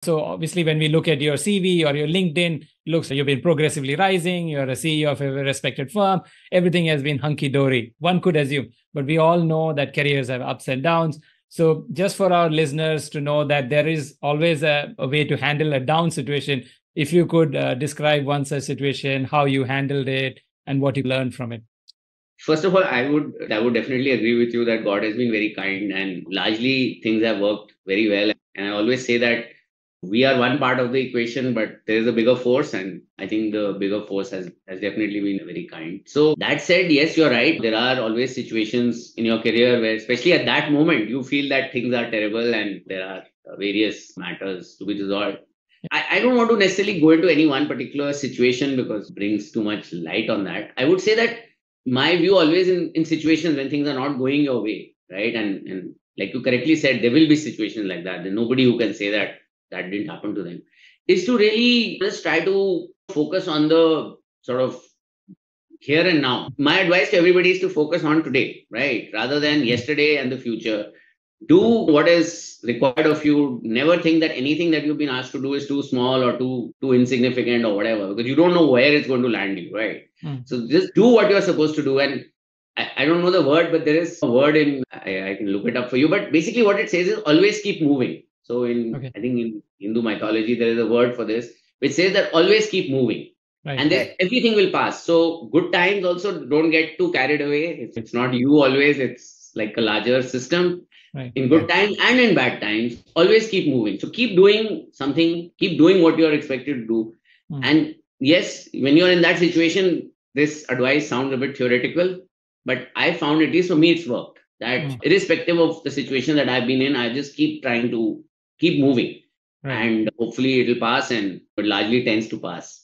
So obviously, when we look at your CV or your LinkedIn, it looks like you've been progressively rising. You're a CEO of a respected firm. Everything has been hunky-dory. One could assume, but we all know that careers have ups and downs. So just for our listeners to know that there is always a way to handle a down situation, if you could describe one such situation, how you handled it, and what you learned from it. First of all, I would definitely agree with you that God has been very kind and largely things have worked very well. And I always say that we are one part of the equation, but there is a bigger force, and I think the bigger force has definitely been very kind. So that said, yes, you're right. There are always situations in your career where, especially at that moment, you feel that things are terrible and there are various matters to be resolved. I don't want to necessarily go into any one particular situation because it brings too much light on that. I would say that my view always in situations when things are not going your way, right? And like you correctly said, there will be situations like that. There's nobody who can say that that didn't happen to them. Is to really just try to focus on the sort of here and now. My advice to everybody is to focus on today, right? Rather than yesterday and the future. Do what is required of you. Never think that anything that you've been asked to do is too small or too insignificant or whatever, because you don't know where it's going to land you, right? So just do what you're supposed to do. And I don't know the word, but there is a word I can look it up for you. But basically what it says is always keep moving. So Okay. I think in Hindu mythology, there is a word for this, which says that always keep moving. Right. And everything will pass. So good times also, don't get too carried away. It's not you always, it's like a larger system. Right. In good times and in bad times, always keep moving. So keep doing something, keep doing what you're expected to do. And yes, when you're in that situation, this advice sounds a bit theoretical, but I found, at least for me, it's worked. That irrespective of the situation that I've been in, I just keep trying to keep moving. Right. And hopefully it'll pass, and it largely tends to pass.